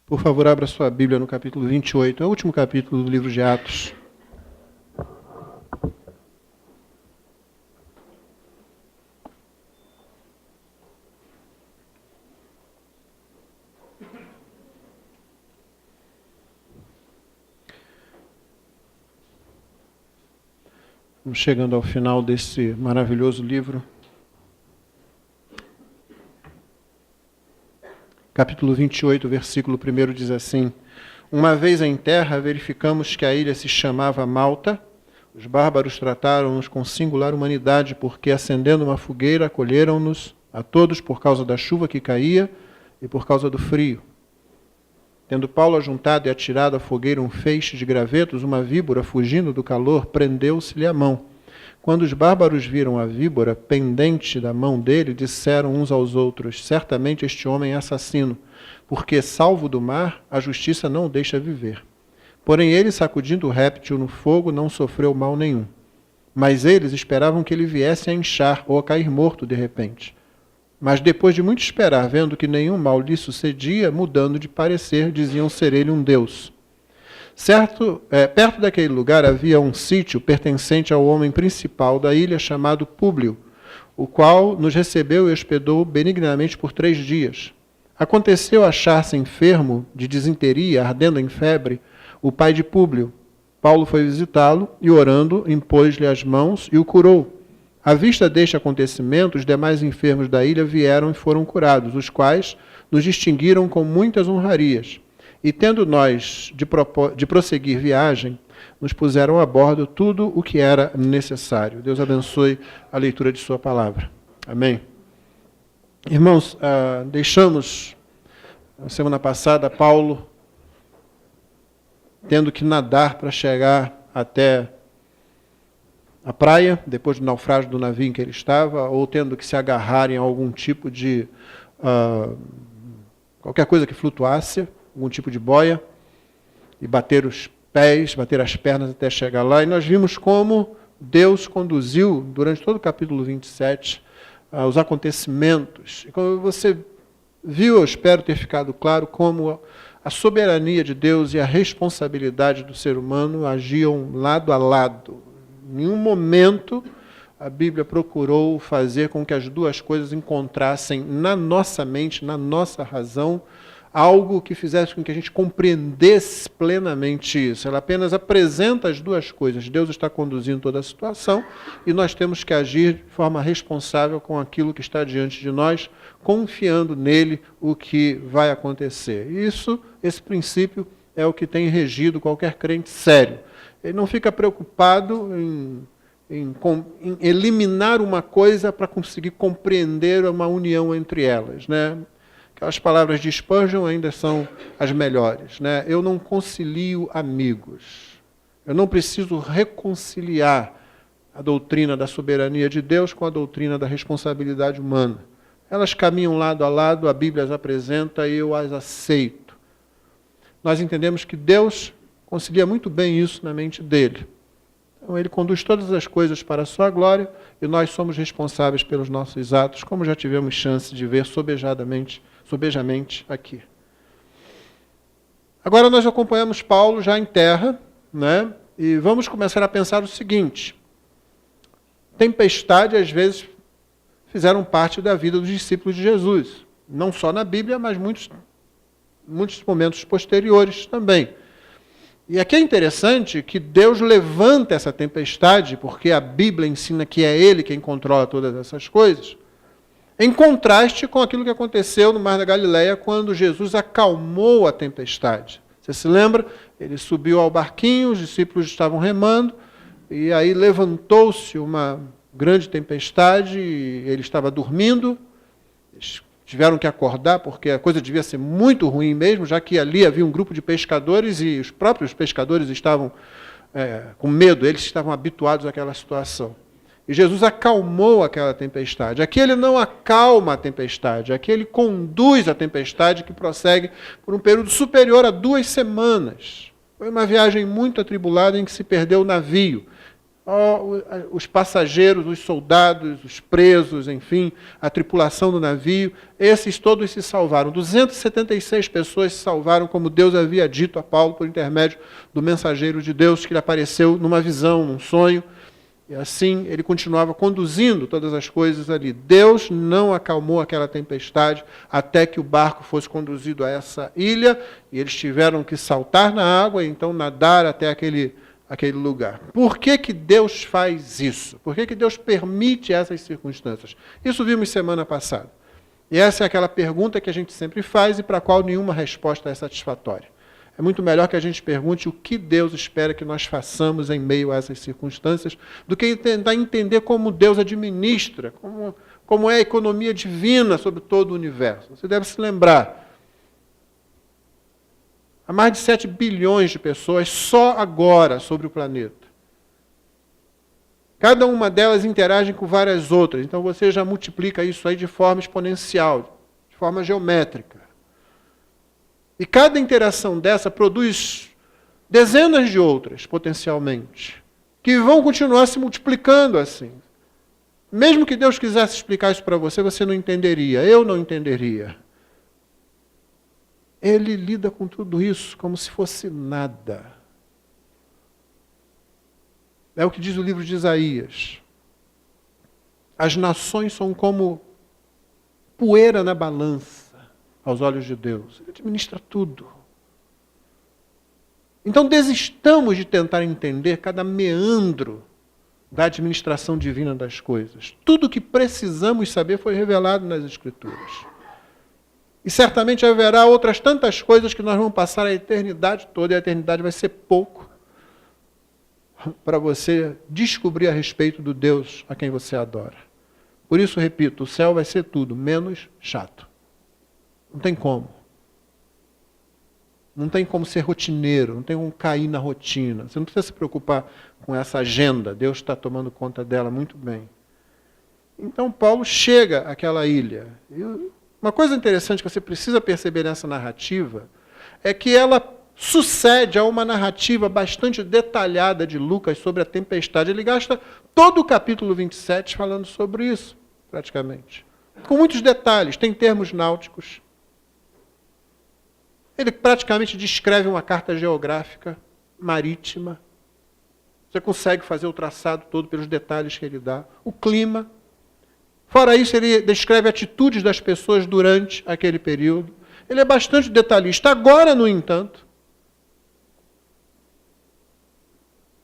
Por favor, abra sua Bíblia no capítulo 28, é o último capítulo do livro de Atos. Estamos chegando ao final desse maravilhoso livro. Capítulo 28, versículo 1 diz assim: Uma vez em terra, verificamos que a ilha se chamava Malta. Os bárbaros trataram-nos com singular humanidade, porque, acendendo uma fogueira, acolheram-nos a todos por causa da chuva que caía e por causa do frio. Tendo Paulo ajuntado e atirado à fogueira um feixe de gravetos, uma víbora, fugindo do calor, prendeu-se-lhe a mão. Quando os bárbaros viram a víbora pendente da mão dele, disseram uns aos outros: Certamente este homem é assassino, porque, salvo do mar, a justiça não o deixa viver. Porém ele, sacudindo o réptil no fogo, não sofreu mal nenhum. Mas eles esperavam que ele viesse a inchar ou a cair morto de repente. Mas depois de muito esperar, vendo que nenhum mal lhe sucedia, mudando de parecer, diziam ser ele um deus. Perto daquele lugar havia um sítio pertencente ao homem principal da ilha, chamado Públio, o qual nos recebeu e hospedou benignamente por 3 dias. Aconteceu achar-se enfermo de disenteria, ardendo em febre, o pai de Públio. Paulo foi visitá-lo e, orando, impôs-lhe as mãos e o curou. À vista deste acontecimento, os demais enfermos da ilha vieram e foram curados, os quais nos distinguiram com muitas honrarias. E tendo nós de prosseguir viagem, nos puseram a bordo tudo o que era necessário. Deus abençoe a leitura de sua palavra. Amém. Irmãos, deixamos, na semana passada, Paulo tendo que nadar para chegar até a praia, depois do naufrágio do navio em que ele estava, ou tendo que se agarrar em algum tipo de qualquer coisa que flutuasse, algum tipo de boia, e bater os pés, bater as pernas até chegar lá. E nós vimos como Deus conduziu, durante todo o capítulo 27, os acontecimentos. E como você viu, eu espero ter ficado claro, como a soberania de Deus e a responsabilidade do ser humano agiam lado a lado. Em nenhum momento a Bíblia procurou fazer com que as duas coisas encontrassem na nossa mente, na nossa razão, algo que fizesse com que a gente compreendesse plenamente isso. Ela apenas apresenta as duas coisas. Deus está conduzindo toda a situação e nós temos que agir de forma responsável com aquilo que está diante de nós, confiando nele o que vai acontecer. Esse princípio é o que tem regido qualquer crente sério. Ele não fica preocupado em eliminar uma coisa para conseguir compreender uma união entre elas, né? Aquelas palavras de Spurgeon ainda são as melhores, né? Eu não concilio amigos. Eu não preciso reconciliar a doutrina da soberania de Deus com a doutrina da responsabilidade humana. Elas caminham lado a lado, a Bíblia as apresenta e eu as aceito. Nós entendemos que Deus concilia muito bem isso na mente dele. Então, ele conduz todas as coisas para a sua glória e nós somos responsáveis pelos nossos atos, como já tivemos chance de ver sobejamente aqui. Agora nós acompanhamos Paulo já em terra, né? E vamos começar a pensar o seguinte: tempestade, às vezes, fizeram parte da vida dos discípulos de Jesus. Não só na Bíblia, mas muitos momentos posteriores também. E aqui é interessante que Deus levanta essa tempestade, porque a Bíblia ensina que é Ele quem controla todas essas coisas, em contraste com aquilo que aconteceu no Mar da Galileia, quando Jesus acalmou a tempestade. Você se lembra? Ele subiu ao barquinho, os discípulos estavam remando, e aí levantou-se uma grande tempestade, e ele estava dormindo. Eles tiveram que acordar, porque a coisa devia ser muito ruim mesmo, já que ali havia um grupo de pescadores e os próprios pescadores estavam com medo, eles estavam habituados àquela situação. E Jesus acalmou aquela tempestade. Aqui ele não acalma a tempestade, aqui ele conduz a tempestade, que prossegue por um período superior a 2 semanas. Foi uma viagem muito atribulada em que se perdeu o navio. os passageiros, os soldados, os presos, enfim, a tripulação do navio, esses todos se salvaram. 276 pessoas se salvaram, como Deus havia dito a Paulo por intermédio do mensageiro de Deus, que lhe apareceu numa visão, num sonho. E assim ele continuava conduzindo todas as coisas ali. Deus não acalmou aquela tempestade até que o barco fosse conduzido a essa ilha, e eles tiveram que saltar na água e então nadar até aquele lugar. Por que Deus faz isso? Por que Deus permite essas circunstâncias? Isso vimos semana passada. E essa é aquela pergunta que a gente sempre faz e para a qual nenhuma resposta é satisfatória. É muito melhor que a gente pergunte o que Deus espera que nós façamos em meio a essas circunstâncias, do que tentar entender como Deus administra, como é a economia divina sobre todo o universo. Você deve se lembrar. Há mais de 7 bilhões de pessoas só agora sobre o planeta. Cada uma delas interage com várias outras. Então você já multiplica isso aí de forma exponencial, de forma geométrica. E cada interação dessa produz dezenas de outras, potencialmente, que vão continuar se multiplicando assim. Mesmo que Deus quisesse explicar isso para você, você não entenderia, eu não entenderia. Ele lida com tudo isso como se fosse nada. É o que diz o livro de Isaías. As nações são como poeira na balança aos olhos de Deus. Ele administra tudo. Então desistamos de tentar entender cada meandro da administração divina das coisas. Tudo o que precisamos saber foi revelado nas Escrituras. E certamente haverá outras tantas coisas que nós vamos passar a eternidade toda, e a eternidade vai ser pouco para você descobrir a respeito do Deus a quem você adora. Por isso, repito, o céu vai ser tudo, menos chato. Não tem como. Não tem como ser rotineiro, não tem como cair na rotina. Você não precisa se preocupar com essa agenda, Deus está tomando conta dela muito bem. Então Paulo chega àquela ilha. E uma coisa interessante que você precisa perceber nessa narrativa é que ela sucede a uma narrativa bastante detalhada de Lucas sobre a tempestade. Ele gasta todo o capítulo 27 falando sobre isso, praticamente. Com muitos detalhes, tem termos náuticos. Ele praticamente descreve uma carta geográfica marítima. Você consegue fazer o traçado todo pelos detalhes que ele dá. O clima. Fora isso, ele descreve atitudes das pessoas durante aquele período. Ele é bastante detalhista. Agora, no entanto,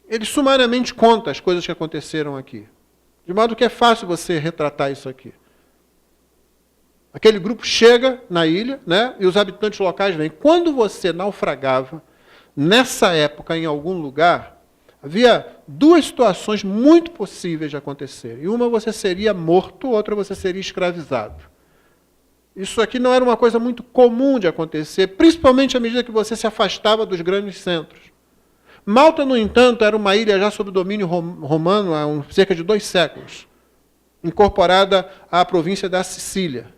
ele sumariamente conta as coisas que aconteceram aqui. De modo que é fácil você retratar isso aqui. Aquele grupo chega na ilha, né, e os habitantes locais vêm. Quando você naufragava, nessa época, em algum lugar, havia duas situações muito possíveis de acontecer. E uma você seria morto, outra você seria escravizado. Isso aqui não era uma coisa muito comum de acontecer, principalmente à medida que você se afastava dos grandes centros. Malta, no entanto, era uma ilha já sob domínio romano há cerca de 2 séculos, incorporada à província da Sicília.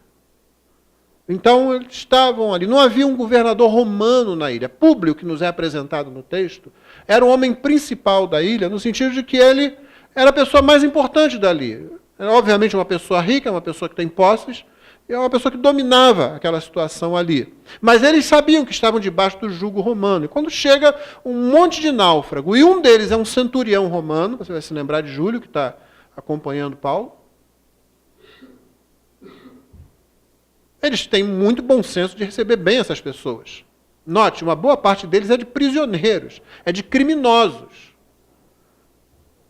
Então, eles estavam ali. Não havia um governador romano na ilha. Públio, que nos é apresentado no texto, era o homem principal da ilha, no sentido de que ele era a pessoa mais importante dali. Era, obviamente, uma pessoa rica, uma pessoa que tem posses, e é uma pessoa que dominava aquela situação ali. Mas eles sabiam que estavam debaixo do jugo romano. E quando chega um monte de náufrago, e um deles é um centurião romano, você vai se lembrar de Júlio, que está acompanhando Paulo, eles têm muito bom senso de receber bem essas pessoas. Note, uma boa parte deles é de prisioneiros, é de criminosos.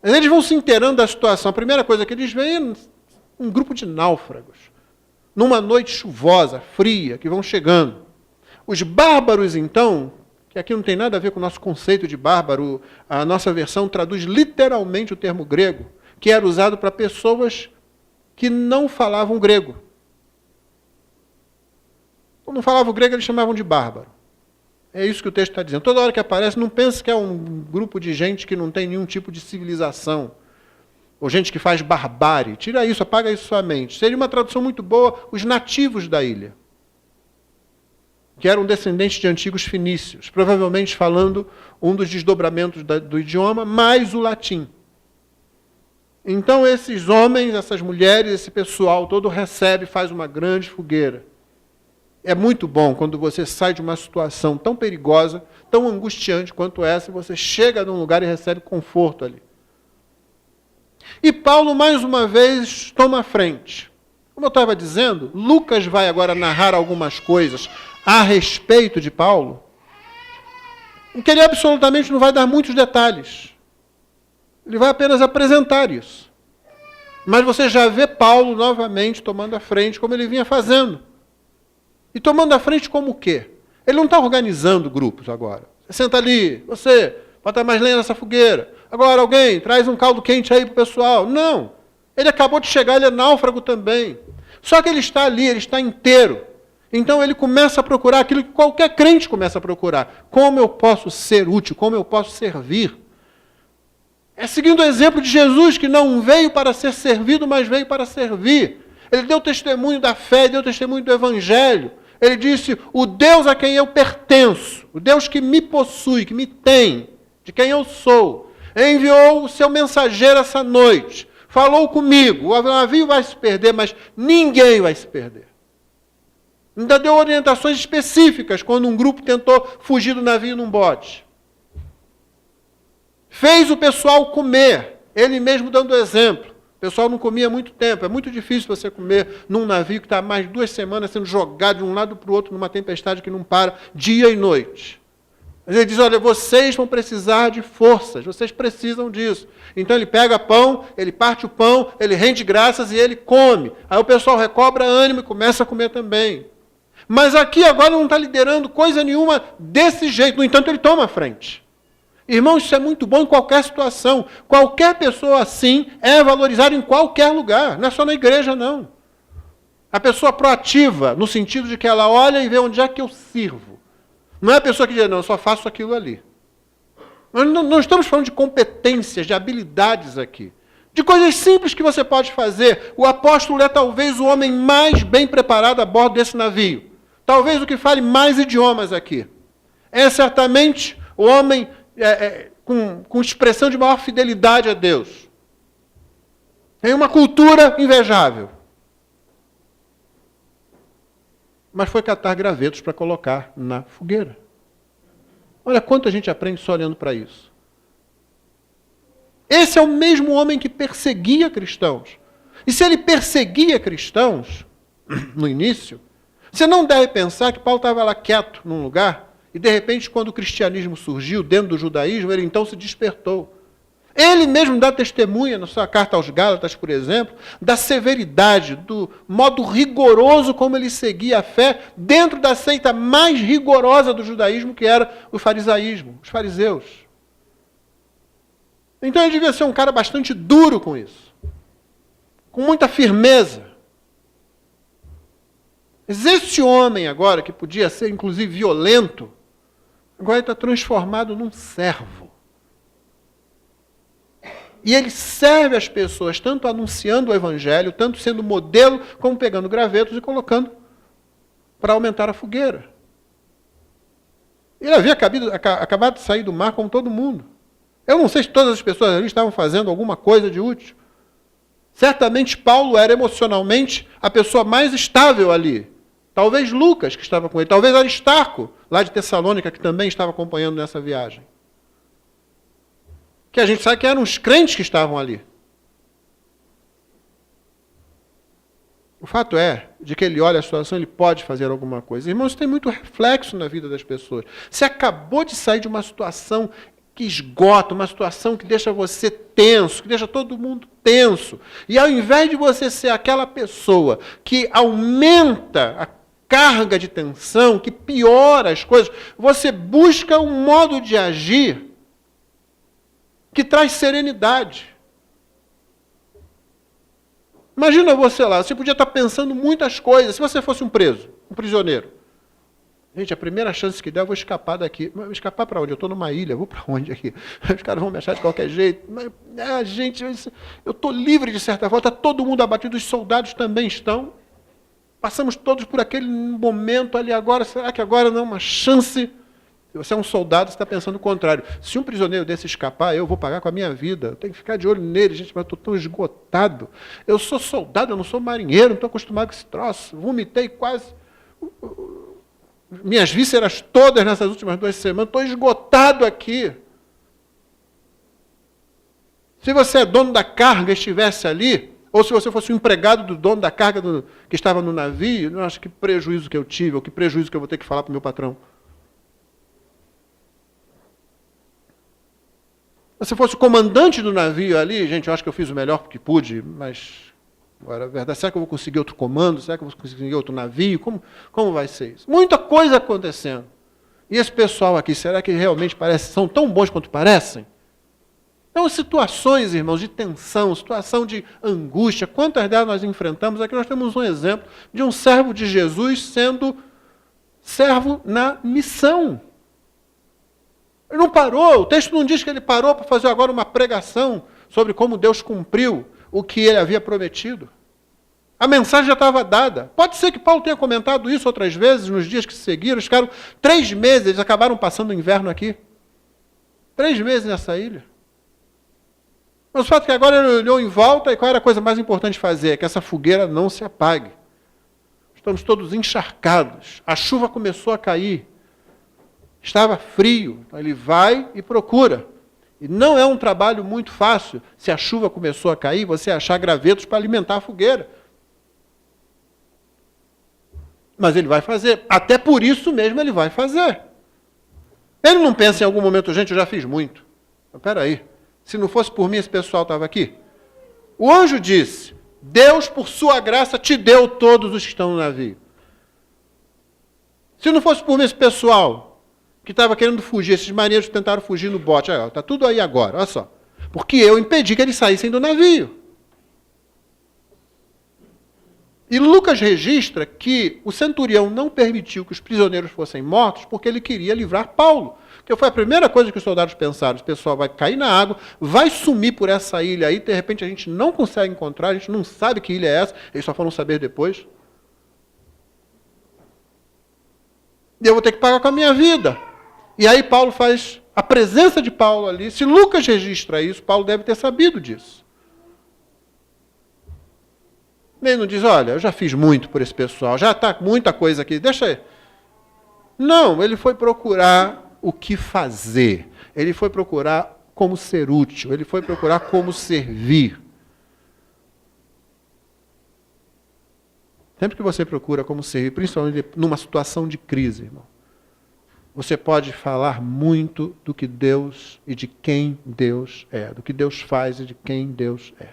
Mas eles vão se inteirando da situação. A primeira coisa que eles veem é um grupo de náufragos, numa noite chuvosa, fria, que vão chegando. Os bárbaros, então, que aqui não tem nada a ver com o nosso conceito de bárbaro, a nossa versão traduz literalmente o termo grego, que era usado para pessoas que não falavam grego. Quando não falavam grego, eles chamavam de bárbaro. É isso que o texto está dizendo. Toda hora que aparece, não pense que é um grupo de gente que não tem nenhum tipo de civilização, ou gente que faz barbárie. Tira isso, apaga isso sua mente. Seria uma tradução muito boa, os nativos da ilha, que eram descendentes de antigos fenícios, provavelmente falando um dos desdobramentos do idioma, mais o latim. Então esses homens, essas mulheres, esse pessoal todo recebe, faz uma grande fogueira. É muito bom quando você sai de uma situação tão perigosa, tão angustiante quanto essa, e você chega num lugar e recebe conforto ali. E Paulo, mais uma vez, toma a frente. Como eu estava dizendo, Lucas vai agora narrar algumas coisas a respeito de Paulo, em que ele absolutamente não vai dar muitos detalhes. Ele vai apenas apresentar isso. Mas você já vê Paulo novamente tomando a frente, como ele vinha fazendo. E tomando a frente como o quê? Ele não está organizando grupos agora. Você senta ali, você, bota mais lenha nessa fogueira. Agora alguém, traz um caldo quente aí para o pessoal. Não. Ele acabou de chegar, ele é náufrago também. Só que ele está ali, ele está inteiro. Então ele começa a procurar aquilo que qualquer crente começa a procurar. Como eu posso ser útil, como eu posso servir. É seguindo o exemplo de Jesus, que não veio para ser servido, mas veio para servir. Ele deu testemunho da fé, deu testemunho do Evangelho. Ele disse, o Deus a quem eu pertenço, o Deus que me possui, que me tem, de quem eu sou, enviou o seu mensageiro essa noite, falou comigo, o navio vai se perder, mas ninguém vai se perder. Ainda deu orientações específicas quando um grupo tentou fugir do navio num bote. Fez o pessoal comer, ele mesmo dando exemplo. O pessoal não comia há muito tempo, é muito difícil você comer num navio que está há mais de 2 semanas sendo jogado de um lado para o outro numa tempestade que não para dia e noite. Mas ele diz, olha, vocês vão precisar de forças, vocês precisam disso. Então ele pega pão, ele parte o pão, ele rende graças e ele come. Aí o pessoal recobra ânimo e começa a comer também. Mas aqui agora não está liderando coisa nenhuma desse jeito, no entanto ele toma a frente. Irmãos, isso é muito bom em qualquer situação. Qualquer pessoa assim é valorizada em qualquer lugar, não é só na igreja, não. A pessoa proativa, no sentido de que ela olha e vê onde é que eu sirvo. Não é a pessoa que diz, não, eu só faço aquilo ali. Nós não estamos falando de competências, de habilidades aqui. De coisas simples que você pode fazer. O apóstolo é talvez o homem mais bem preparado a bordo desse navio. Talvez o que fale mais idiomas aqui. É certamente o homem com expressão de maior fidelidade a Deus. Tem uma cultura invejável. Mas foi catar gravetos para colocar na fogueira. Olha quanto a gente aprende só olhando para isso. Esse é o mesmo homem que perseguia cristãos. E se ele perseguia cristãos, no início, você não deve pensar que Paulo estava lá quieto num lugar, e de repente, quando o cristianismo surgiu dentro do judaísmo, ele então se despertou. Ele mesmo dá testemunha na sua carta aos Gálatas, por exemplo, da severidade, do modo rigoroso como ele seguia a fé dentro da seita mais rigorosa do judaísmo, que era o farisaísmo, os fariseus. Então ele devia ser um cara bastante duro com isso, com muita firmeza. Mas esse homem agora, que podia ser inclusive violento, agora está transformado num servo. E ele serve as pessoas, tanto anunciando o evangelho, tanto sendo modelo, como pegando gravetos e colocando para aumentar a fogueira. Ele havia acabado de sair do mar como todo mundo. Eu não sei se todas as pessoas ali estavam fazendo alguma coisa de útil. Certamente Paulo era emocionalmente a pessoa mais estável ali. Talvez Lucas, que estava com ele. Talvez Aristarco, lá de Tessalônica, que também estava acompanhando nessa viagem. Que a gente sabe que eram os crentes que estavam ali. O fato é, de que ele olha a situação, ele pode fazer alguma coisa. Irmãos, isso tem muito reflexo na vida das pessoas. Você acabou de sair de uma situação que esgota, uma situação que deixa você tenso, que deixa todo mundo tenso. E ao invés de você ser aquela pessoa que aumenta a carga de tensão, que piora as coisas, você busca um modo de agir que traz serenidade. Imagina você lá, você podia estar pensando muitas coisas, se você fosse um preso, um prisioneiro. Gente, a primeira chance que der, eu vou escapar daqui. Mas escapar para onde? Eu estou numa ilha, vou para onde aqui? Os caras vão me achar de qualquer jeito. Mas, gente, eu estou livre de certa forma, está todo mundo abatido, os soldados também estão. Passamos todos por aquele momento ali agora, será que agora não é uma chance? Se você é um soldado, você está pensando o contrário. Se um prisioneiro desse escapar, eu vou pagar com a minha vida. Eu tenho que ficar de olho nele, gente, mas eu estou tão esgotado. Eu sou soldado, eu não sou marinheiro, não estou acostumado com esse troço. Vomitei quase minhas vísceras todas nessas últimas 2 semanas. Estou esgotado aqui. Se você é dono da carga e estivesse ali, ou se você fosse um empregado do dono da carga que estava no navio, não acho que prejuízo que eu tive, ou que prejuízo que eu vou ter que falar para o meu patrão. Se fosse o comandante do navio ali, gente, eu acho que eu fiz o melhor que pude, mas agora, a verdade, será que eu vou conseguir outro comando? Será que eu vou conseguir outro navio? Como vai ser isso? Muita coisa acontecendo. E esse pessoal aqui, será que realmente são tão bons quanto parecem? Então, situações, irmãos, de tensão, situação de angústia, quantas delas nós enfrentamos? Aqui nós temos um exemplo de um servo de Jesus sendo servo na missão. Ele não parou, o texto não diz que ele parou para fazer agora uma pregação sobre como Deus cumpriu o que ele havia prometido. A mensagem já estava dada. Pode ser que Paulo tenha comentado isso outras vezes, nos dias que se seguiram. Eles ficaram 3 meses, eles acabaram passando o inverno aqui. 3 meses nessa ilha. Mas o fato é que agora ele olhou em volta e qual era a coisa mais importante de fazer? É que essa fogueira não se apague. Estamos todos encharcados. A chuva começou a cair. Estava frio. Então ele vai e procura. E não é um trabalho muito fácil, se a chuva começou a cair, você achar gravetos para alimentar a fogueira. Mas ele vai fazer. Até por isso mesmo ele vai fazer. Ele não pensa em algum momento, gente, eu já fiz muito. Mas espera aí. Se não fosse por mim, esse pessoal estava aqui. O anjo disse, Deus, por sua graça, te deu todos os que estão no navio. Se não fosse por mim, esse pessoal que estava querendo fugir, esses marinheiros tentaram fugir no bote, está tudo aí agora, olha só. Porque eu impedi que eles saíssem do navio. E Lucas registra que o centurião não permitiu que os prisioneiros fossem mortos porque ele queria livrar Paulo. Que foi a primeira coisa que os soldados pensaram. O pessoal vai cair na água, vai sumir por essa ilha aí, de repente a gente não consegue encontrar, a gente não sabe que ilha é essa, eles só foram saber depois. E eu vou ter que pagar com a minha vida. E aí Paulo faz a presença de Paulo ali. Se Lucas registra isso, Paulo deve ter sabido disso. Ele não diz, olha, eu já fiz muito por esse pessoal, já está muita coisa aqui, deixa aí. Não, ele foi procurar o que fazer. Ele foi procurar como ser útil. Ele foi procurar como servir. Sempre que você procura como servir, principalmente numa situação de crise, irmão, você pode falar muito do que Deus e de quem Deus é, do que Deus faz e de quem Deus é.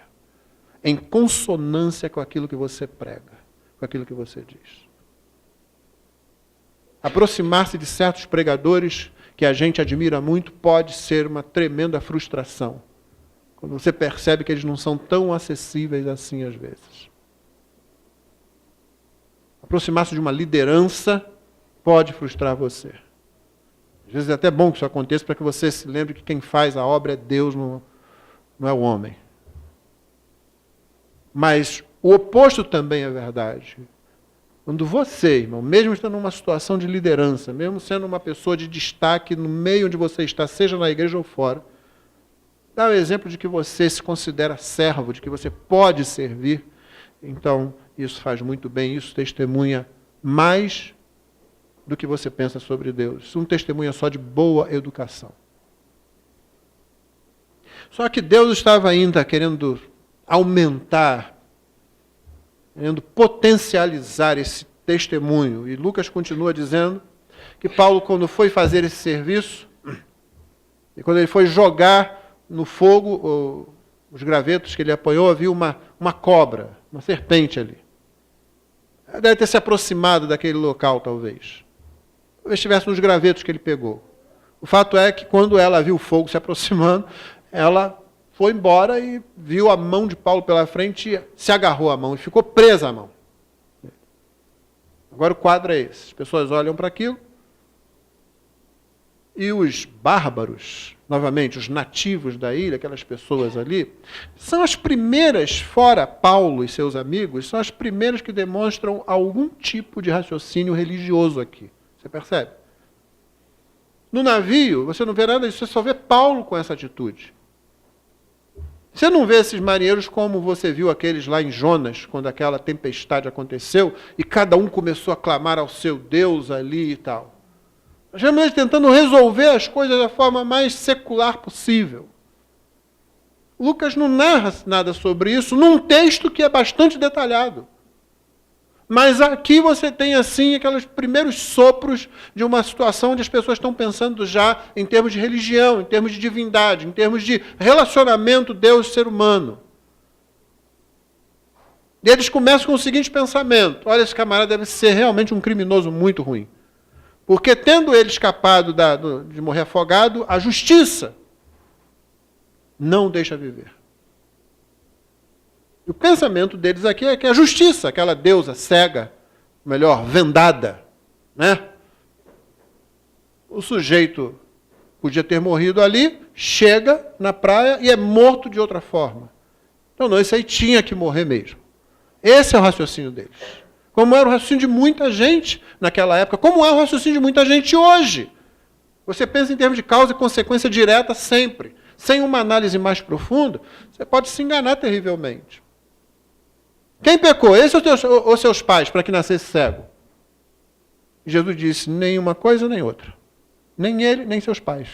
Em consonância com aquilo que você prega, com aquilo que você diz. Aproximar-se de certos pregadores que a gente admira muito pode ser uma tremenda frustração. Quando você percebe que eles não são tão acessíveis assim às vezes. Aproximar-se de uma liderança pode frustrar você. Às vezes é até bom que isso aconteça para que você se lembre que quem faz a obra é Deus, não é o homem. Mas o oposto também é verdade. Quando você, irmão, mesmo estando numa situação de liderança, mesmo sendo uma pessoa de destaque no meio onde você está, seja na igreja ou fora, dá o exemplo de que você se considera servo, de que você pode servir, então isso faz muito bem, isso testemunha mais do que você pensa sobre Deus. Isso não testemunha só de boa educação. Só que Deus estava ainda querendo aumentar, querendo potencializar esse testemunho. E Lucas continua dizendo que Paulo, quando foi fazer esse serviço, e quando ele foi jogar no fogo os gravetos que ele apanhou, havia uma cobra, uma serpente ali. Ela deve ter se aproximado daquele local, talvez. Talvez estivesse nos gravetos que ele pegou. O fato é que quando ela viu o fogo se aproximando, ela foi embora e viu a mão de Paulo pela frente e se agarrou à mão e ficou presa à mão. Agora o quadro é esse. As pessoas olham para aquilo e os bárbaros, novamente, os nativos da ilha, aquelas pessoas ali, são as primeiras, fora Paulo e seus amigos, são as primeiras que demonstram algum tipo de raciocínio religioso aqui. Você percebe? No navio, você não vê nada disso, você só vê Paulo com essa atitude. Você não vê esses marinheiros como você viu aqueles lá em Jonas, quando aquela tempestade aconteceu, e cada um começou a clamar ao seu Deus ali e tal. Geralmente tentando resolver as coisas da forma mais secular possível. Lucas não narra nada sobre isso num texto que é bastante detalhado. Mas aqui você tem, assim, aqueles primeiros sopros de uma situação onde as pessoas estão pensando já em termos de religião, em termos de divindade, em termos de relacionamento Deus-ser humano. E eles começam com o seguinte pensamento: olha, esse camarada deve ser realmente um criminoso muito ruim. Porque tendo ele escapado de morrer afogado, a justiça não o deixa viver. O pensamento deles aqui é que a justiça, aquela deusa cega, melhor, vendada, né? O sujeito podia ter morrido ali, chega na praia e é morto de outra forma. Então não, esse aí tinha que morrer mesmo. Esse é o raciocínio deles. Como era o raciocínio de muita gente naquela época, como é o raciocínio de muita gente hoje. Você pensa em termos de causa e consequência direta sempre. Sem uma análise mais profunda, você pode se enganar terrivelmente. Quem pecou? Esse ou seus pais, para que nascesse cego? Jesus disse, nem uma coisa nem outra. Nem ele, nem seus pais.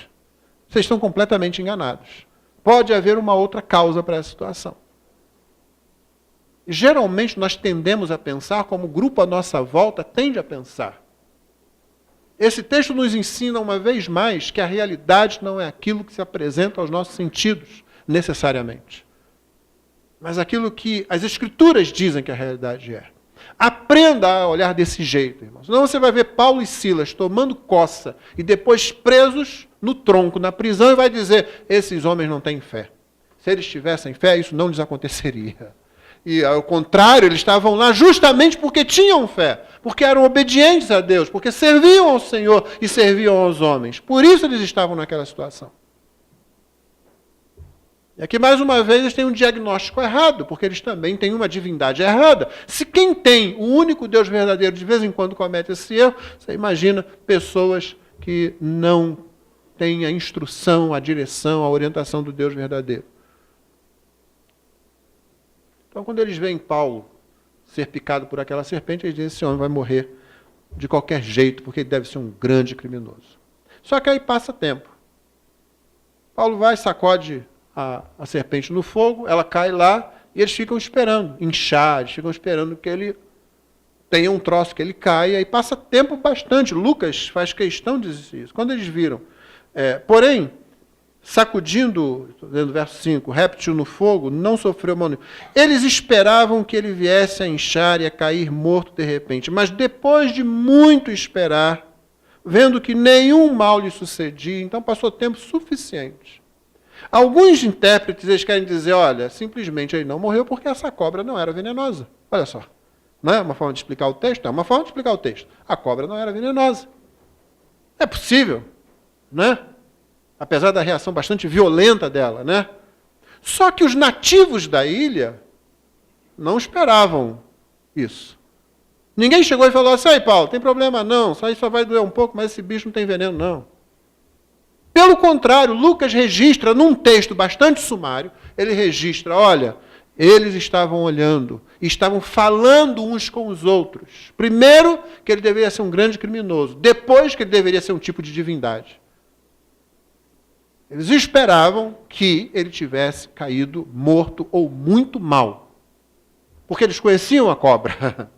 Vocês estão completamente enganados. Pode haver uma outra causa para essa situação. Geralmente nós tendemos a pensar como o grupo à nossa volta tende a pensar. Esse texto nos ensina uma vez mais que a realidade não é aquilo que se apresenta aos nossos sentidos, necessariamente. Mas aquilo que as Escrituras dizem que a realidade é. Aprenda a olhar desse jeito, irmãos. Senão você vai ver Paulo e Silas tomando coça e depois presos no tronco, na prisão, e vai dizer, esses homens não têm fé. Se eles tivessem fé, isso não lhes aconteceria. E, ao contrário, eles estavam lá justamente porque tinham fé, porque eram obedientes a Deus, porque serviam ao Senhor e serviam aos homens. Por isso eles estavam naquela situação. E aqui, mais uma vez, eles têm um diagnóstico errado, porque eles também têm uma divindade errada. Se quem tem o único Deus verdadeiro de vez em quando comete esse erro, você imagina pessoas que não têm a instrução, a direção, a orientação do Deus verdadeiro. Então, quando eles veem Paulo ser picado por aquela serpente, eles dizem, esse homem vai morrer de qualquer jeito, porque ele deve ser um grande criminoso. Só que aí passa tempo. Paulo vai, sacode a serpente no fogo, ela cai lá, e eles ficam esperando, inchar, eles ficam esperando que ele tenha um troço, que ele caia, e passa tempo bastante. Lucas faz questão de dizer isso. Quando eles viram, porém, sacudindo, estou dizendo verso 5, réptil no fogo, não sofreu mal nenhum. Eles esperavam que ele viesse a inchar e a cair morto de repente, mas depois de muito esperar, vendo que nenhum mal lhe sucedia, então passou tempo suficiente. Alguns intérpretes eles querem dizer, olha, simplesmente ele não morreu porque essa cobra não era venenosa. Olha só. Não é uma forma de explicar o texto? É uma forma de explicar o texto. A cobra não era venenosa. É possível, né? Apesar da reação bastante violenta dela, né? Só que os nativos da ilha não esperavam isso. Ninguém chegou e falou assim, aí Paulo, tem problema não, só isso só vai doer um pouco, mas esse bicho não tem veneno não. Pelo contrário, Lucas registra num texto bastante sumário, ele registra, olha, eles estavam olhando, estavam falando uns com os outros. Primeiro, que ele deveria ser um grande criminoso. Depois, que ele deveria ser um tipo de divindade. Eles esperavam que ele tivesse caído morto ou muito mal. Porque eles conheciam a cobra.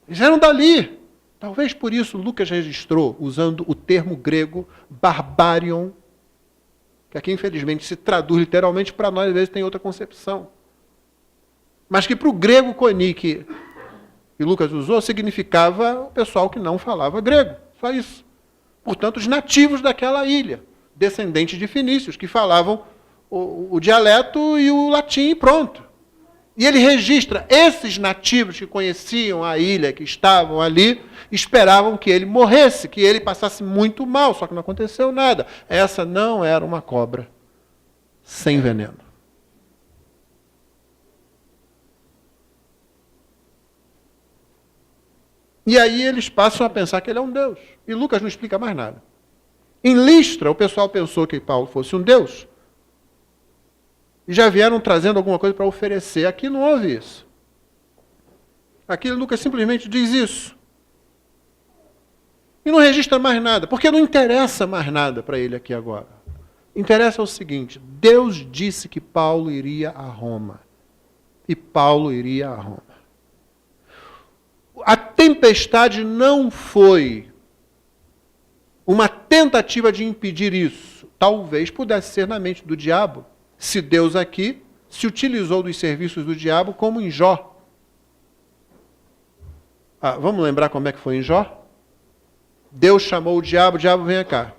Eles eram dali. Talvez por isso Lucas registrou, usando o termo grego barbarion, que aqui infelizmente se traduz literalmente, para nós às vezes tem outra concepção. Mas que para o grego coni que Lucas usou, significava o pessoal que não falava grego. Só isso. Portanto, os nativos daquela ilha, descendentes de fenícios, que falavam o dialeto e o latim e pronto. E ele registra, esses nativos que conheciam a ilha, que estavam ali, esperavam que ele morresse, que ele passasse muito mal, só que não aconteceu nada. Essa não era uma cobra sem veneno. E aí eles passam a pensar que ele é um Deus. E Lucas não explica mais nada. Em Listra, o pessoal pensou que Paulo fosse um Deus. E já vieram trazendo alguma coisa para oferecer. Aqui não houve isso. Aqui Lucas simplesmente diz isso. E não registra mais nada, porque não interessa mais nada para ele aqui agora. Interessa o seguinte: Deus disse que Paulo iria a Roma. E Paulo iria a Roma. A tempestade não foi uma tentativa de impedir isso. Talvez pudesse ser na mente do diabo, se Deus aqui se utilizou dos serviços do diabo como em Jó. Vamos lembrar como é que foi em Jó? Deus chamou o diabo vem cá.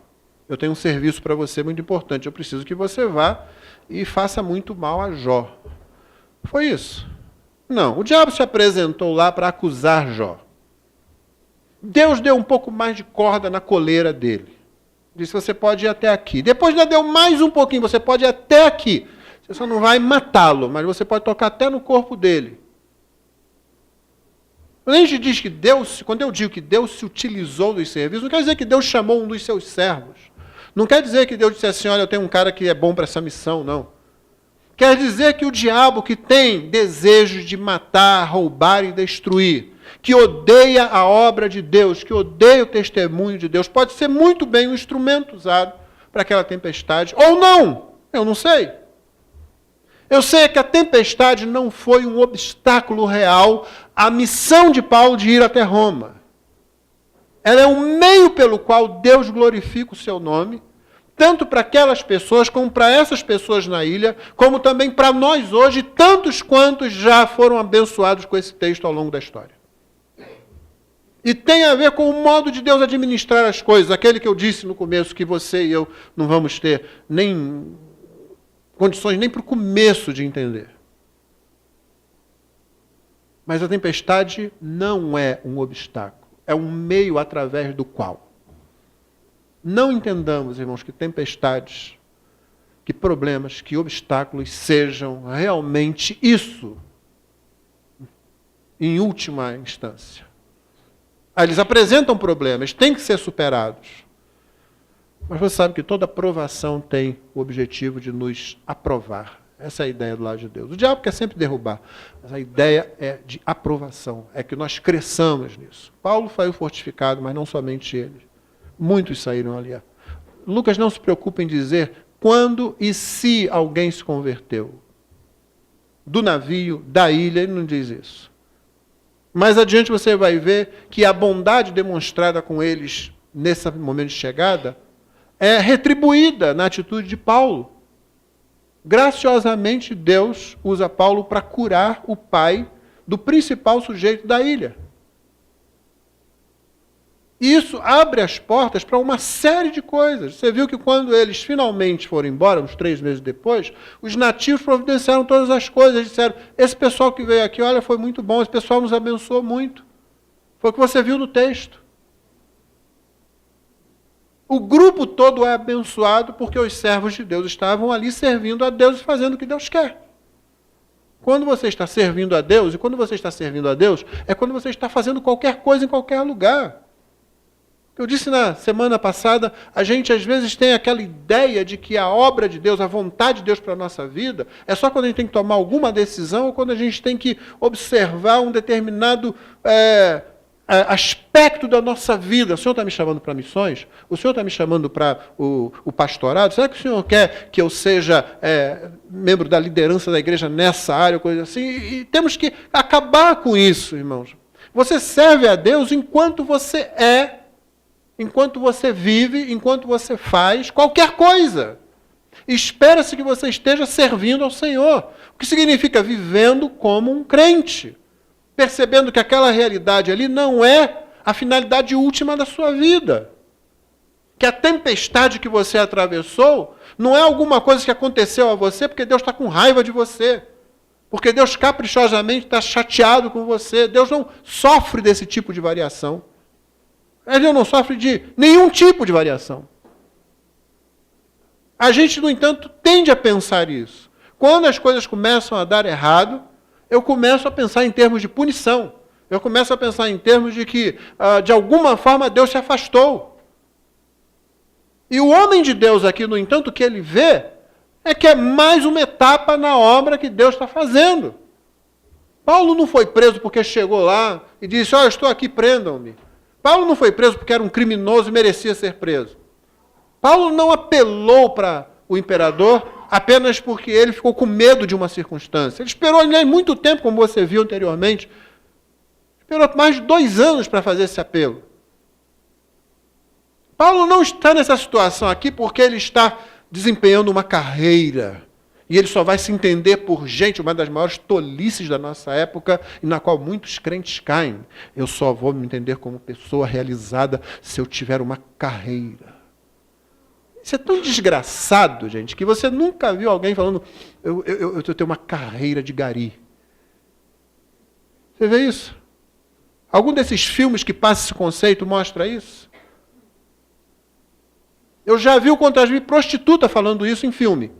Eu tenho um serviço para você muito importante. Eu preciso que você vá e faça muito mal a Jó. Foi isso? Não. O diabo se apresentou lá para acusar Jó. Deus deu um pouco mais de corda na coleira dele. Disse, você pode ir até aqui. Depois ainda deu mais um pouquinho, você pode ir até aqui. Você só não vai matá-lo, mas você pode tocar até no corpo dele. Quando a gente diz que Deus, quando eu digo que Deus se utilizou dos serviços, não quer dizer que Deus chamou um dos seus servos. Não quer dizer que Deus disse assim, olha, eu tenho um cara que é bom para essa missão, não. Quer dizer que o diabo que tem desejos de matar, roubar e destruir, que odeia a obra de Deus, que odeia o testemunho de Deus, pode ser muito bem um instrumento usado para aquela tempestade, ou não, eu não sei. Eu sei que a tempestade não foi um obstáculo real à missão de Paulo de ir até Roma. Ela é um meio pelo qual Deus glorifica o seu nome, tanto para aquelas pessoas, como para essas pessoas na ilha, como também para nós hoje, tantos quantos já foram abençoados com esse texto ao longo da história. E tem a ver com o modo de Deus administrar as coisas, aquele que eu disse no começo, que você e eu não vamos ter nem condições nem para o começo de entender. Mas a tempestade não é um obstáculo, é um meio através do qual. Não entendamos, irmãos, que tempestades, que problemas, que obstáculos sejam realmente isso, em última instância. Eles apresentam problemas, têm que ser superados. Mas você sabe que toda aprovação tem o objetivo de nos aprovar. Essa é a ideia do lado de Deus. O diabo quer sempre derrubar, mas a ideia é de aprovação, é que nós cresçamos nisso. Paulo foi fortificado, mas não somente ele. Muitos saíram ali. Lucas não se preocupa em dizer quando e se alguém se converteu. Do navio, da ilha, ele não diz isso. Mais adiante você vai ver que a bondade demonstrada com eles nesse momento de chegada é retribuída na atitude de Paulo. Graciosamente, Deus usa Paulo para curar o pai do principal sujeito da ilha. E isso abre as portas para uma série de coisas. Você viu que quando eles finalmente foram embora, uns 3 meses depois, os nativos providenciaram todas as coisas. Disseram, esse pessoal que veio aqui, olha, foi muito bom, esse pessoal nos abençoou muito. Foi o que você viu no texto. O grupo todo é abençoado porque os servos de Deus estavam ali servindo a Deus e fazendo o que Deus quer. Quando você está servindo a Deus, e quando você está servindo a Deus, é quando você está fazendo qualquer coisa em qualquer lugar. Eu disse na semana passada, a gente às vezes tem aquela ideia de que a obra de Deus, a vontade de Deus para a nossa vida, é só quando a gente tem que tomar alguma decisão ou quando a gente tem que observar um determinado aspecto da nossa vida. O Senhor está me chamando para missões? O Senhor está me chamando para o pastorado? Será que o Senhor quer que eu seja membro da liderança da igreja nessa área, coisa assim? E temos que acabar com isso, irmãos. Você serve a Deus enquanto você enquanto você vive, enquanto você faz qualquer coisa. Espera-se que você esteja servindo ao Senhor. O que significa vivendo como um crente. Percebendo que aquela realidade ali não é a finalidade última da sua vida. Que a tempestade que você atravessou não é alguma coisa que aconteceu a você porque Deus está com raiva de você. Porque Deus caprichosamente está chateado com você. Deus não sofre desse tipo de variação. Deus não sofre de nenhum tipo de variação. A gente, no entanto, tende a pensar isso. Quando as coisas começam a dar errado, eu começo a pensar em termos de punição. Eu começo a pensar em termos de que, de alguma forma, Deus se afastou. E o homem de Deus aqui, no entanto, o que ele vê é que é mais uma etapa na obra que Deus está fazendo. Paulo não foi preso porque chegou lá e disse, eu estou aqui, prendam-me. Paulo não foi preso porque era um criminoso e merecia ser preso. Paulo não apelou para o imperador apenas porque ele ficou com medo de uma circunstância. Ele esperou muito tempo, como você viu anteriormente. Esperou mais de 2 anos para fazer esse apelo. Paulo não está nessa situação aqui porque ele está desempenhando uma carreira. E ele só vai se entender por gente, uma das maiores tolices da nossa época, e na qual muitos crentes caem. Eu só vou me entender como pessoa realizada se eu tiver uma carreira. Isso é tão desgraçado, gente, que você nunca viu alguém falando, eu tenho uma carreira de gari. Você vê isso? Algum desses filmes que passa esse conceito mostra isso? Eu já vi o contraste de prostituta falando isso em filme.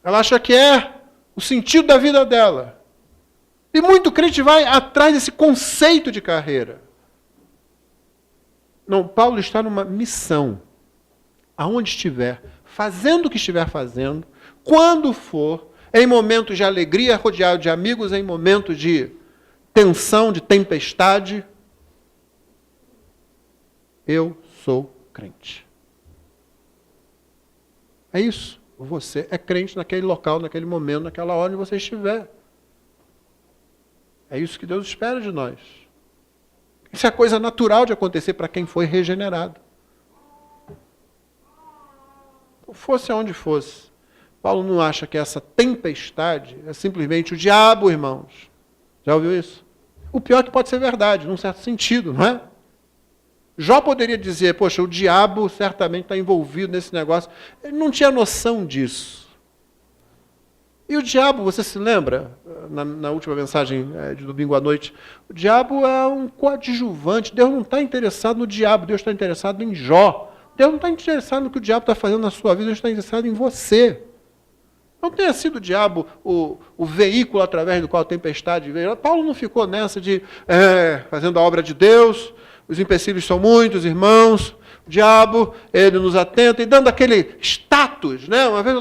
Ela acha que é o sentido da vida dela. E muito crente vai atrás desse conceito de carreira. Não, Paulo está numa missão. Aonde estiver, fazendo o que estiver fazendo, quando for, em momentos de alegria, rodeado de amigos, em momentos de tensão, de tempestade, eu sou crente. É isso. Você é crente naquele local, naquele momento, naquela hora onde você estiver. É isso que Deus espera de nós. Isso é coisa natural de acontecer para quem foi regenerado. Fosse aonde fosse. Paulo não acha que essa tempestade é simplesmente o diabo, irmãos. Já ouviu isso? O pior é que pode ser verdade, num certo sentido, não é? Jó poderia dizer, poxa, o diabo certamente está envolvido nesse negócio. Ele não tinha noção disso. E o diabo, você se lembra, na última mensagem de domingo à noite, o diabo é um coadjuvante. Deus não está interessado no diabo, Deus está interessado em Jó. Deus não está interessado no que o diabo está fazendo na sua vida, Deus está interessado em você. Não tenha sido o diabo o veículo através do qual a tempestade veio. Paulo não ficou nessa de fazendo a obra de Deus, os empecilhos são muitos, irmãos, o diabo, ele nos atenta, e dando aquele status, né? Uma vez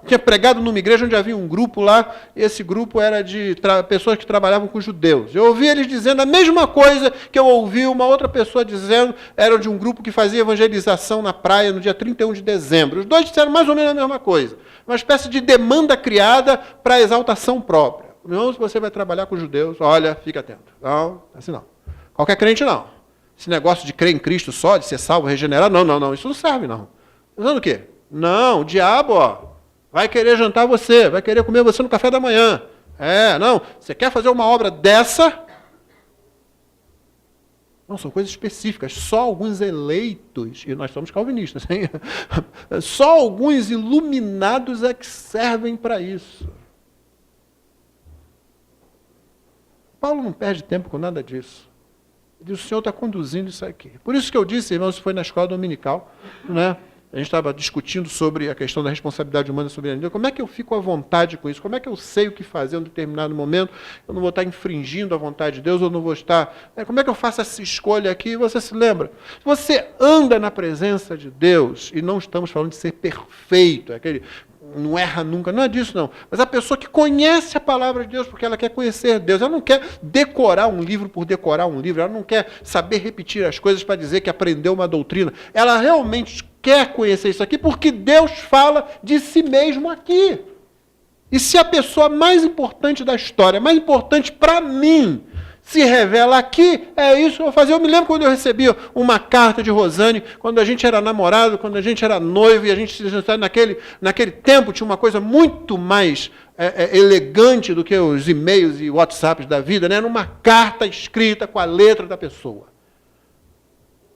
tinha pregado numa igreja onde havia um grupo lá, e esse grupo era de pessoas que trabalhavam com judeus. Eu ouvi eles dizendo a mesma coisa que eu ouvi uma outra pessoa dizendo, era de um grupo que fazia evangelização na praia no dia 31 de dezembro. Os dois disseram mais ou menos a mesma coisa. Uma espécie de demanda criada para a exaltação própria. Irmão, se você vai trabalhar com judeus, olha, fica atento. Não, assim não. Qualquer crente não. Esse negócio de crer em Cristo só, de ser salvo, regenerado, não, isso não serve, não. Pensando o quê? Não, o diabo, vai querer jantar você, vai querer comer você no café da manhã. Não, você quer fazer uma obra dessa? Não, são coisas específicas, só alguns eleitos, e nós somos calvinistas, hein? Só alguns iluminados é que servem para isso. Paulo não perde tempo com nada disso. O Senhor está conduzindo isso aqui. Por isso que eu disse, irmãos, isso foi na escola dominical, né? A gente estava discutindo sobre a questão da responsabilidade humana e soberania. Como é que eu fico à vontade com isso? Como é que eu sei o que fazer em um determinado momento? Eu não vou estar infringindo a vontade de Deus, eu não vou estar... Como é que eu faço essa escolha aqui? Você se lembra? Você anda na presença de Deus, e não estamos falando de ser perfeito, aquele... não erra nunca, não é disso não. Mas a pessoa que conhece a palavra de Deus porque ela quer conhecer Deus, ela não quer decorar um livro por decorar um livro, ela não quer saber repetir as coisas para dizer que aprendeu uma doutrina. Ela realmente quer conhecer isso aqui porque Deus fala de si mesmo aqui. E se a pessoa mais importante da história, mais importante para mim, se revela aqui, é isso que eu vou fazer. Eu me lembro quando eu recebi uma carta de Rosane, quando a gente era namorado, quando a gente era noivo, e a gente naquele tempo tinha uma coisa muito mais elegante do que os e-mails e WhatsApps da vida, né? Era uma carta escrita com a letra da pessoa.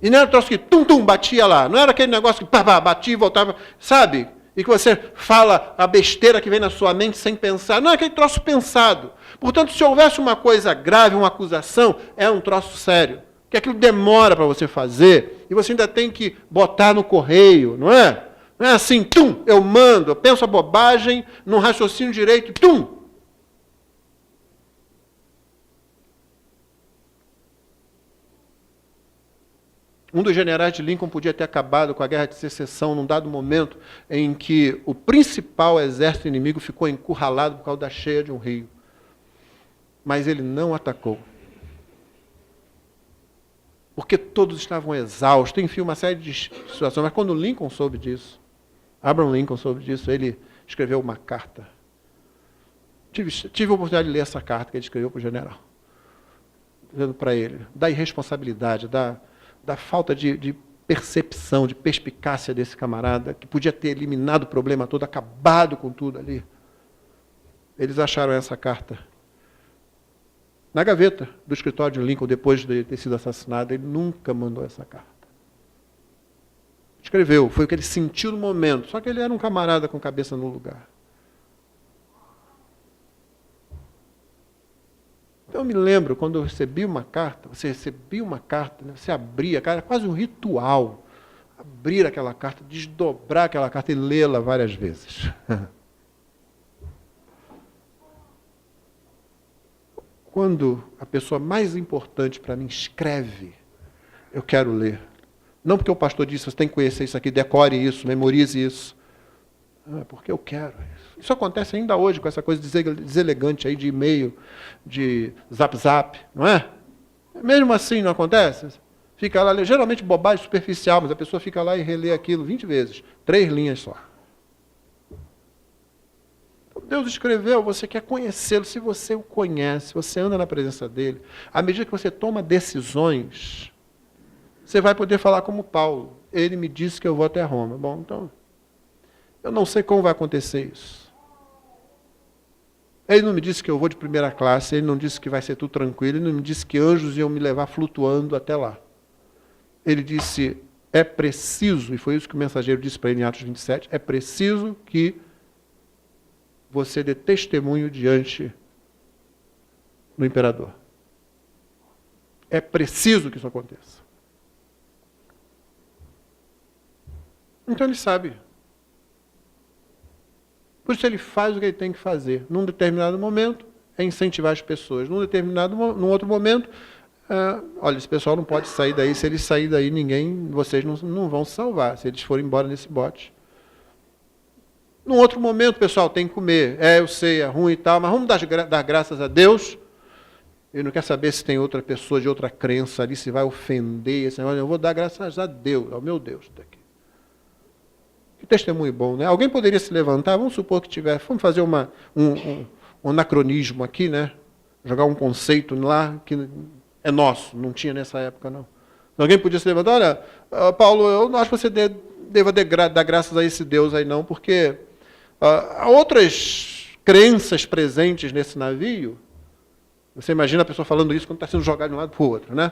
E não era um troço que tum-tum, batia lá. Não era aquele negócio que batia e voltava, sabe? E que você fala a besteira que vem na sua mente sem pensar. Não é aquele troço pensado. Portanto, se houvesse uma coisa grave, uma acusação, é um troço sério. Que aquilo demora para você fazer, e você ainda tem que botar no correio, não é? Não é assim, tum, eu mando, eu penso a bobagem, não raciocínio direito, tum. Um dos generais de Lincoln podia ter acabado com a Guerra de Secessão num dado momento em que o principal exército inimigo ficou encurralado por causa da cheia de um rio. Mas ele não atacou. Porque todos estavam exaustos. Enfim, uma série de situações. Mas quando Lincoln soube disso, Abraham Lincoln soube disso, ele escreveu uma carta. Tive a oportunidade de ler essa carta que ele escreveu para o general. Dizendo para ele, da irresponsabilidade, da falta de percepção, de perspicácia desse camarada, que podia ter eliminado o problema todo, acabado com tudo ali. Eles acharam essa carta na gaveta do escritório de Lincoln, depois de ter sido assassinado. Ele nunca mandou essa carta. Escreveu, foi o que ele sentiu no momento, só que ele era um camarada com cabeça no lugar. Então eu me lembro, quando eu recebi uma carta, você recebia uma carta, né, você abria, era quase um ritual, abrir aquela carta, desdobrar aquela carta e lê-la várias vezes. Quando a pessoa mais importante para mim escreve, eu quero ler. Não porque o pastor disse, você tem que conhecer isso aqui, decore isso, memorize isso. Não, é porque eu quero isso. Isso acontece ainda hoje com essa coisa deselegante aí de e-mail, de zap, não é? Mesmo assim não acontece? Fica lá, geralmente bobagem superficial, mas a pessoa fica lá e relê aquilo 20 vezes. 3 linhas só. Deus escreveu, você quer conhecê-lo, se você o conhece, você anda na presença dele, à medida que você toma decisões, você vai poder falar como Paulo. Ele me disse que eu vou até Roma. Bom, então, eu não sei como vai acontecer isso. Ele não me disse que eu vou de primeira classe, ele não disse que vai ser tudo tranquilo, ele não me disse que anjos iam me levar flutuando até lá. Ele disse, é preciso, e foi isso que o mensageiro disse para ele em Atos 27, é preciso que você dê testemunho diante do imperador. É preciso que isso aconteça. Então ele sabe. Por isso ele faz o que ele tem que fazer. Num determinado momento, é incentivar as pessoas. Num outro momento, olha, esse pessoal não pode sair daí. Se eles saírem daí, vocês não vão se salvar, se eles forem embora nesse bote. Num outro momento, pessoal, tem que comer. Eu sei, é ruim e tal, mas vamos dar graças a Deus. Ele não quer saber se tem outra pessoa de outra crença ali, se vai ofender. Eu vou dar graças a Deus, ao meu Deus daqui. Que testemunho bom, né? Alguém poderia se levantar, vamos supor que tivesse, vamos fazer um anacronismo aqui, né? Jogar um conceito lá que é nosso, não tinha nessa época, não. Alguém podia se levantar, olha, Paulo, eu não acho que você deva dar graças a esse Deus aí não, porque há outras crenças presentes nesse navio. Você imagina a pessoa falando isso quando está sendo jogado de um lado para o outro, né?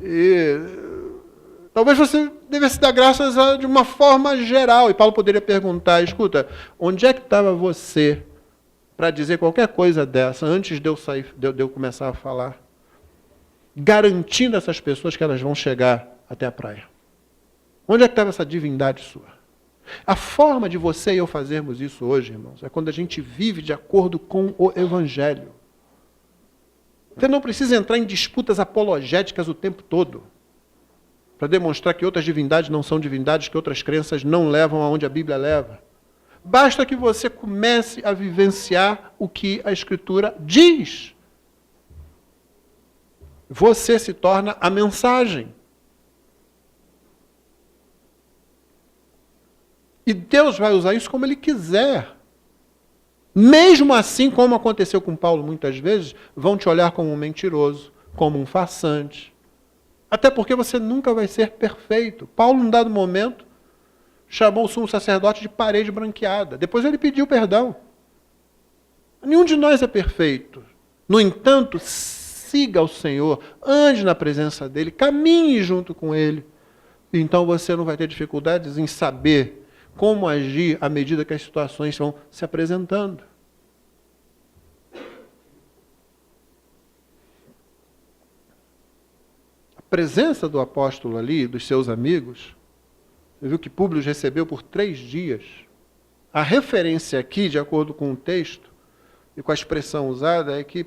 E talvez você devesse dar graças de uma forma geral. E Paulo poderia perguntar, escuta, onde é que estava você para dizer qualquer coisa dessa antes de eu começar a falar? Garantindo a essas pessoas que elas vão chegar até a praia. Onde é que estava essa divindade sua? A forma de você e eu fazermos isso hoje, irmãos, é quando a gente vive de acordo com o Evangelho. Você não precisa entrar em disputas apologéticas o tempo todo, para demonstrar que outras divindades não são divindades, que outras crenças não levam aonde a Bíblia leva. Basta que você comece a vivenciar o que a Escritura diz. Você se torna a mensagem. E Deus vai usar isso como Ele quiser. Mesmo assim, como aconteceu com Paulo muitas vezes, vão te olhar como um mentiroso, como um farsante. Até porque você nunca vai ser perfeito. Paulo, num dado momento, chamou o sumo sacerdote de parede branqueada. Depois ele pediu perdão. Nenhum de nós é perfeito. No entanto, siga o Senhor, ande na presença dEle, caminhe junto com Ele. Então você não vai ter dificuldades em saber como agir à medida que as situações vão se apresentando. A presença do apóstolo ali, dos seus amigos, você viu que Públio recebeu por 3 dias. A referência aqui, de acordo com o texto e com a expressão usada, é que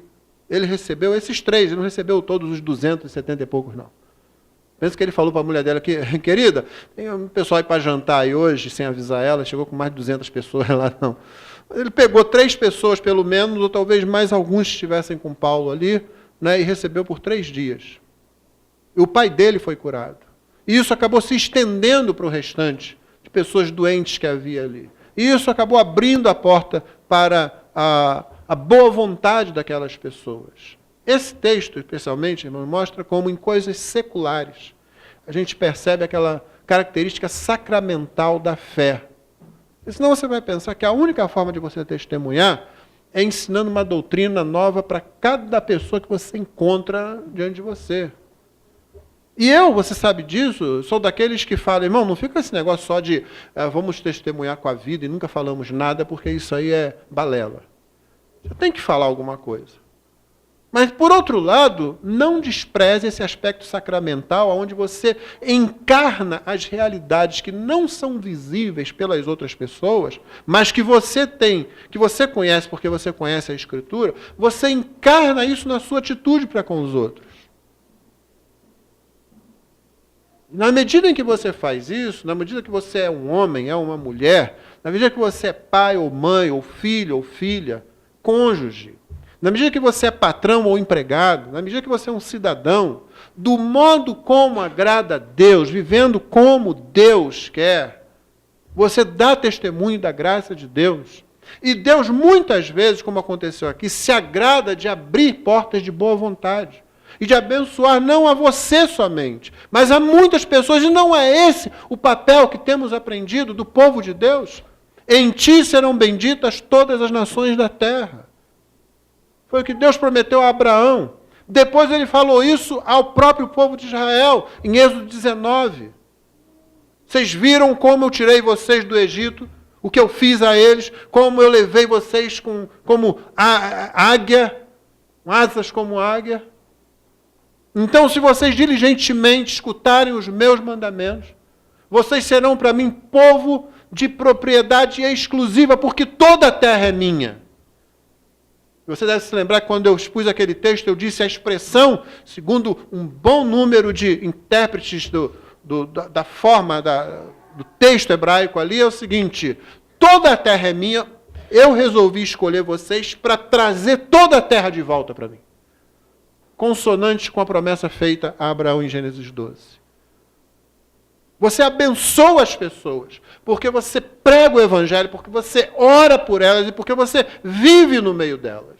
ele recebeu esses 3, ele não recebeu todos os 270 e poucos, não. Pensa que ele falou para a mulher dela que, querida, tem um pessoal aí para jantar aí hoje, sem avisar ela, chegou com mais de 200 pessoas lá, não. Ele pegou 3 pessoas, pelo menos, ou talvez mais alguns estivessem com Paulo ali, né, e recebeu por 3 dias. E o pai dele foi curado. E isso acabou se estendendo para o restante de pessoas doentes que havia ali. E isso acabou abrindo a porta para a boa vontade daquelas pessoas. Esse texto, especialmente, irmão, mostra como em coisas seculares a gente percebe aquela característica sacramental da fé. E senão você vai pensar que a única forma de você testemunhar é ensinando uma doutrina nova para cada pessoa que você encontra diante de você. E você sabe disso, sou daqueles que falam, irmão, não fica esse negócio só de vamos testemunhar com a vida e nunca falamos nada, porque isso aí é balela. Você tem que falar alguma coisa. Mas, por outro lado, não despreze esse aspecto sacramental, onde você encarna as realidades que não são visíveis pelas outras pessoas, mas que você tem, que você conhece porque você conhece a Escritura, você encarna isso na sua atitude para com os outros. Na medida em que você faz isso, na medida que você é um homem, é uma mulher, na medida que você é pai ou mãe, ou filho ou filha, cônjuge, na medida que você é patrão ou empregado, na medida que você é um cidadão, do modo como agrada a Deus, vivendo como Deus quer, você dá testemunho da graça de Deus. E Deus, muitas vezes, como aconteceu aqui, se agrada de abrir portas de boa vontade. E de abençoar não a você somente, mas a muitas pessoas. E não é esse o papel que temos aprendido do povo de Deus? Em ti serão benditas todas as nações da terra. Foi o que Deus prometeu a Abraão. Depois ele falou isso ao próprio povo de Israel, em Êxodo 19. Vocês viram como eu tirei vocês do Egito, o que eu fiz a eles, como eu levei vocês como águia, asas como águia. Então, se vocês diligentemente escutarem os meus mandamentos, vocês serão para mim povo de propriedade exclusiva, porque toda a terra é minha. Você deve se lembrar que quando eu expus aquele texto, eu disse a expressão, segundo um bom número de intérpretes da forma do texto hebraico ali, é o seguinte: toda a terra é minha, eu resolvi escolher vocês para trazer toda a terra de volta para mim. Consonante com a promessa feita a Abraão em Gênesis 12. Você abençoa as pessoas, porque você prega o Evangelho, porque você ora por elas e porque você vive no meio delas.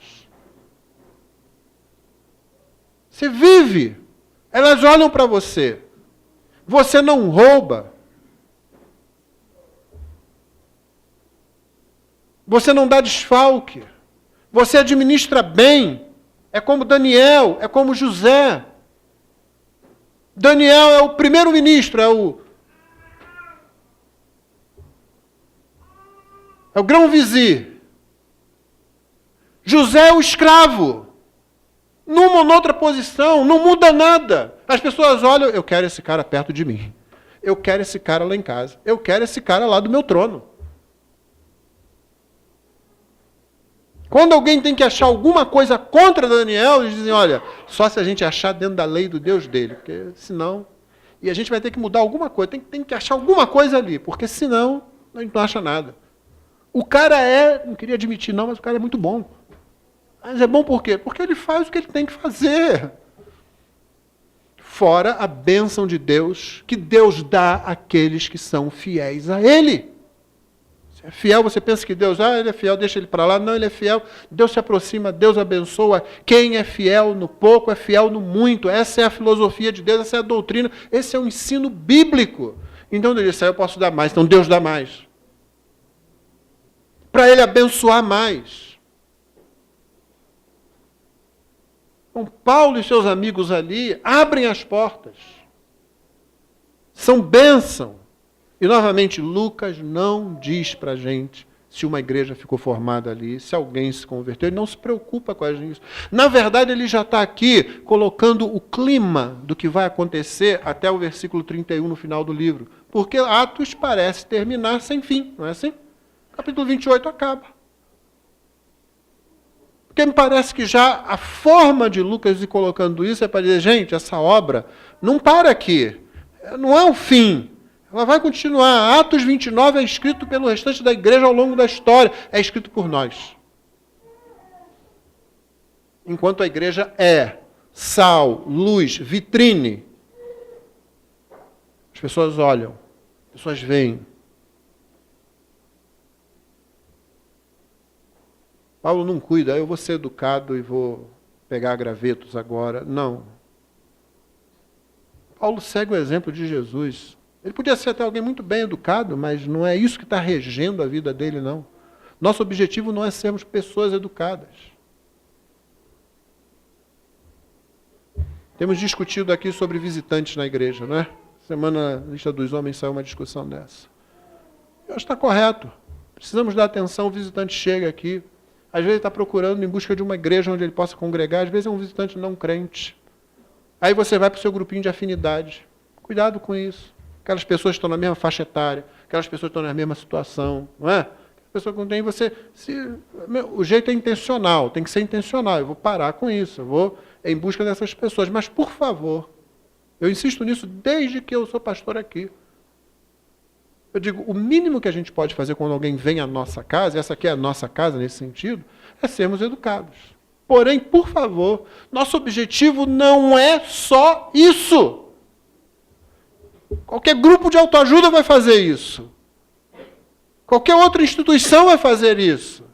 Você vive. Elas olham para você. Você não rouba. Você não dá desfalque. Você administra bem. É como Daniel, é como José. Daniel é o primeiro-ministro, é o grão-vizir. José é o escravo. Numa ou noutra posição, não muda nada. As pessoas olham, eu quero esse cara perto de mim. Eu quero esse cara lá em casa. Eu quero esse cara lá do meu trono. Quando alguém tem que achar alguma coisa contra Daniel, eles dizem, olha, só se a gente achar dentro da lei do Deus dele, porque senão... E a gente vai ter que mudar alguma coisa, tem que achar alguma coisa ali, porque senão a gente não acha nada. O cara não queria admitir não, mas o cara é muito bom. Mas é bom por quê? Porque ele faz o que ele tem que fazer. Fora a bênção de Deus, que Deus dá àqueles que são fiéis a Ele. É fiel, você pensa que Deus, ele é fiel, deixa ele para lá. Não, ele é fiel, Deus se aproxima, Deus abençoa. Quem é fiel no pouco é fiel no muito. Essa é a filosofia de Deus, essa é a doutrina, esse é o ensino bíblico. Então Deus disse, eu posso dar mais, então Deus dá mais. Para ele abençoar mais. Então Paulo e seus amigos ali abrem as portas. São bênção. E, novamente, Lucas não diz para a gente se uma igreja ficou formada ali, se alguém se converteu. Ele não se preocupa com isso. Na verdade, ele já está aqui colocando o clima do que vai acontecer até o versículo 31 no final do livro. Porque Atos parece terminar sem fim, não é assim? Capítulo 28 acaba. Porque me parece que já a forma de Lucas ir colocando isso é para dizer, gente, essa obra não para aqui. Não é o fim. Ela vai continuar. Atos 29 é escrito pelo restante da igreja ao longo da história. É escrito por nós. Enquanto a igreja é sal, luz, vitrine, as pessoas olham, as pessoas veem. Paulo não cuida, eu vou ser educado e vou pegar gravetos agora. Não. Paulo segue o exemplo de Jesus. Ele podia ser até alguém muito bem educado, mas não é isso que está regendo a vida dele, não. Nosso objetivo não é sermos pessoas educadas. Temos discutido aqui sobre visitantes na igreja, não é? Semana na lista dos homens saiu uma discussão dessa. Eu acho que está correto. Precisamos dar atenção, o visitante chega aqui. Às vezes ele está procurando em busca de uma igreja onde ele possa congregar, às vezes é um visitante não crente. Aí você vai para o seu grupinho de afinidade. Cuidado com isso. Aquelas pessoas que estão na mesma faixa etária, aquelas pessoas que estão na mesma situação, não é? Aquelas pessoas que não têm você... O jeito é intencional, tem que ser intencional. Eu vou parar com isso, eu vou em busca dessas pessoas. Mas, por favor, eu insisto nisso desde que eu sou pastor aqui. Eu digo, o mínimo que a gente pode fazer quando alguém vem à nossa casa, essa aqui é a nossa casa nesse sentido, é sermos educados. Porém, por favor, nosso objetivo não é só isso. Qualquer grupo de autoajuda vai fazer isso. Qualquer outra instituição vai fazer isso.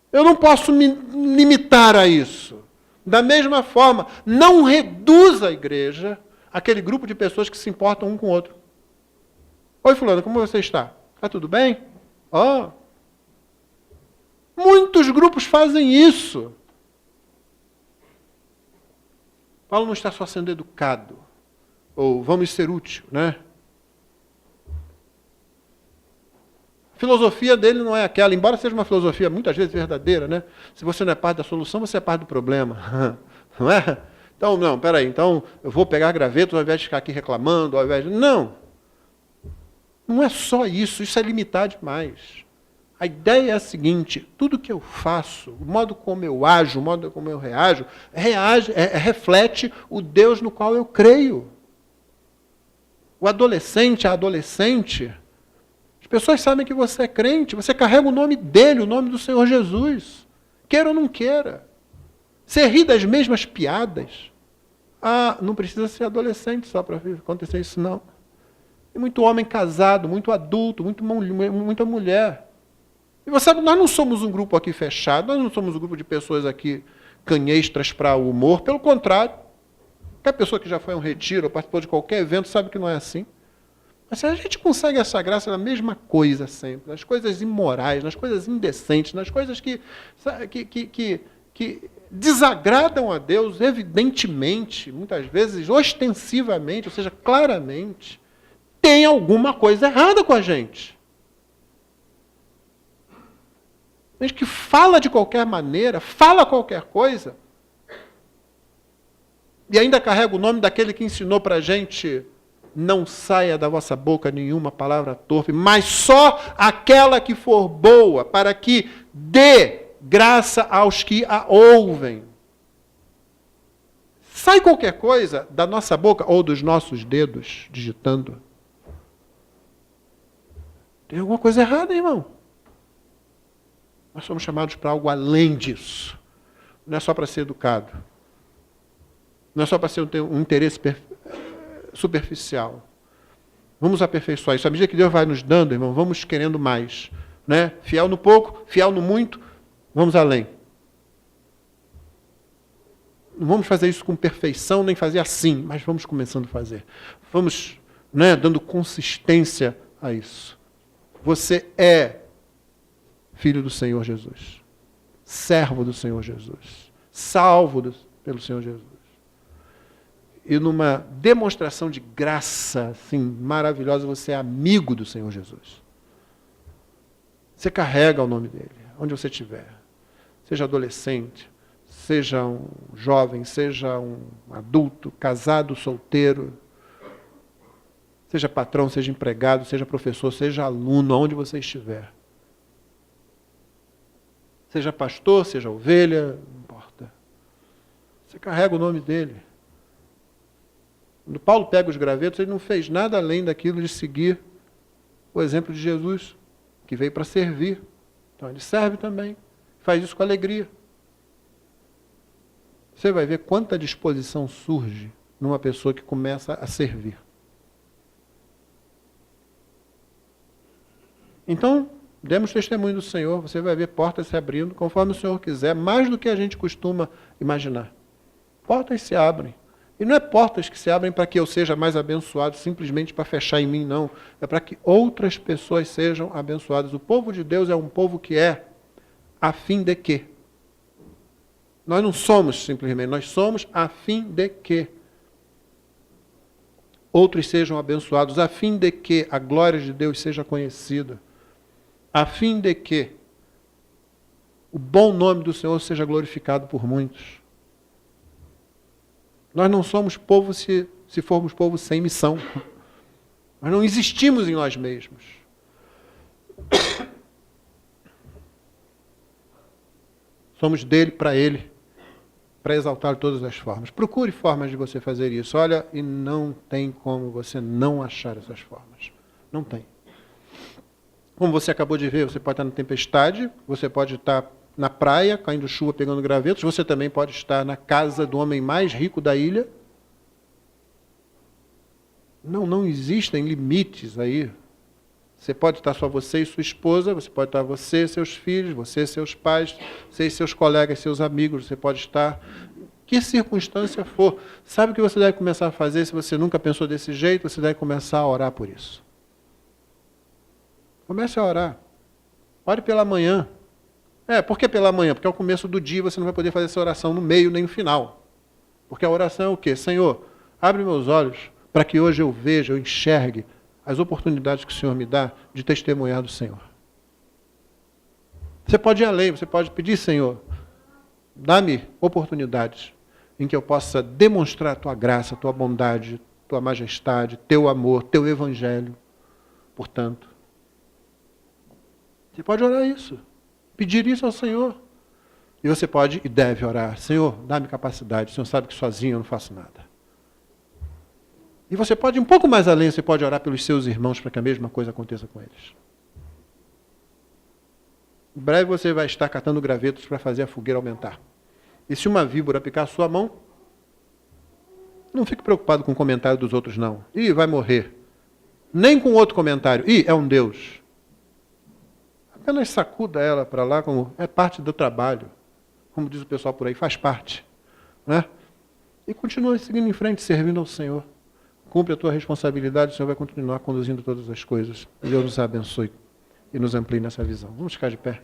Eu não posso me limitar a isso. Da mesma forma, não reduza a igreja àquele grupo de pessoas que se importam um com o outro. Oi, fulano, como você está? Está tudo bem? Ó. Muitos grupos fazem isso. Paulo não está só sendo educado. Ou vamos ser útil, né? A filosofia dele não é aquela, embora seja uma filosofia muitas vezes verdadeira, né? Se você não é parte da solução, você é parte do problema. Não é? Então, não, peraí, então eu vou pegar gravetos ao invés de ficar aqui reclamando, ao invés de... Não. Não é só isso, isso é limitar demais. A ideia é a seguinte, tudo que eu faço, o modo como eu ajo, o modo como eu reajo, reflete o Deus no qual eu creio. O adolescente, a adolescente, as pessoas sabem que você é crente, você carrega o nome dele, o nome do Senhor Jesus. Queira ou não queira. Você ri das mesmas piadas. Ah, não precisa ser adolescente só para acontecer isso, não. Tem muito homem casado, muito adulto, muita mulher. E você sabe, nós não somos um grupo aqui fechado, nós não somos um grupo de pessoas aqui canhestras para o humor, pelo contrário. Qualquer pessoa que já foi a um retiro ou participou de qualquer evento sabe que não é assim. Mas se a gente consegue essa graça na mesma coisa sempre, nas coisas imorais, nas coisas indecentes, nas coisas que desagradam a Deus, evidentemente, muitas vezes, ostensivamente, ou seja, claramente, tem alguma coisa errada com a gente. A gente que fala de qualquer maneira, fala qualquer coisa, e ainda carrega o nome daquele que ensinou para a gente, não saia da vossa boca nenhuma palavra torpe, mas só aquela que for boa, para que dê graça aos que a ouvem. Sai qualquer coisa da nossa boca ou dos nossos dedos digitando. Tem alguma coisa errada, irmão. Nós somos chamados para algo além disso. Não é só para ser educado. Não é só para ter um interesse superficial. Vamos aperfeiçoar isso. À medida que Deus vai nos dando, irmão, vamos querendo mais. Né? Fiel no pouco, fiel no muito, vamos além. Não vamos fazer isso com perfeição, nem fazer assim, mas vamos começando a fazer. Vamos, né, dando consistência a isso. Você é filho do Senhor Jesus. Servo do Senhor Jesus. Salvo pelo Senhor Jesus. E numa demonstração de graça assim, maravilhosa, você é amigo do Senhor Jesus. Você carrega o nome dele, onde você estiver. Seja adolescente, seja um jovem, seja um adulto, casado, solteiro, seja patrão, seja empregado, seja professor, seja aluno, onde você estiver. Seja pastor, seja ovelha, não importa. Você carrega o nome dele. Quando Paulo pega os gravetos, ele não fez nada além daquilo de seguir o exemplo de Jesus, que veio para servir. Então ele serve também, faz isso com alegria. Você vai ver quanta disposição surge numa pessoa que começa a servir. Então, demos testemunho do Senhor, você vai ver portas se abrindo, conforme o Senhor quiser, mais do que a gente costuma imaginar. Portas se abrem. E não é portas que se abrem para que eu seja mais abençoado, simplesmente para fechar em mim, não. É para que outras pessoas sejam abençoadas. O povo de Deus é um povo que é a fim de quê? Nós não somos simplesmente, nós somos a fim de que outros sejam abençoados, a fim de que a glória de Deus seja conhecida, a fim de que o bom nome do Senhor seja glorificado por muitos. Nós não somos povo se formos povo sem missão. Nós não existimos em nós mesmos. Somos dele para ele, para exaltar de todas as formas. Procure formas de você fazer isso. Olha, e não tem como você não achar essas formas. Não tem. Como você acabou de ver, você pode estar na tempestade, você pode estar na praia, caindo chuva, pegando gravetos, você também pode estar na casa do homem mais rico da ilha. Não existem limites aí. Você pode estar só você e sua esposa, você pode estar você, seus filhos, você, seus pais, você e seus colegas, seus amigos, você pode estar... Que circunstância for. Sabe o que você deve começar a fazer se você nunca pensou desse jeito? Você deve começar a orar por isso. Comece a orar. Ore pela manhã. Por que pela manhã? Porque ao começo do dia você não vai poder fazer essa oração no meio nem no final. Porque a oração é o quê? Senhor, abre meus olhos para que hoje eu veja, eu enxergue as oportunidades que o Senhor me dá de testemunhar do Senhor. Você pode ir além, você pode pedir, Senhor, dá-me oportunidades em que eu possa demonstrar a tua graça, a tua bondade, tua majestade, teu amor, teu evangelho. Portanto, você pode orar isso. Pedir isso ao Senhor. E você pode e deve orar. Senhor, dá-me capacidade. O Senhor sabe que sozinho eu não faço nada. E você pode ir um pouco mais além. Você pode orar pelos seus irmãos para que a mesma coisa aconteça com eles. Em breve você vai estar catando gravetos para fazer a fogueira aumentar. E se uma víbora picar a sua mão, não fique preocupado com o comentário dos outros, não. Ih, vai morrer. Nem com outro comentário. Ih, é um Deus. Apenas sacuda ela para lá, como é parte do trabalho. Como diz o pessoal por aí, faz parte. Né? E continua seguindo em frente, servindo ao Senhor. Cumpre a tua responsabilidade, o Senhor vai continuar conduzindo todas as coisas. Deus nos abençoe e nos amplie nessa visão. Vamos ficar de pé.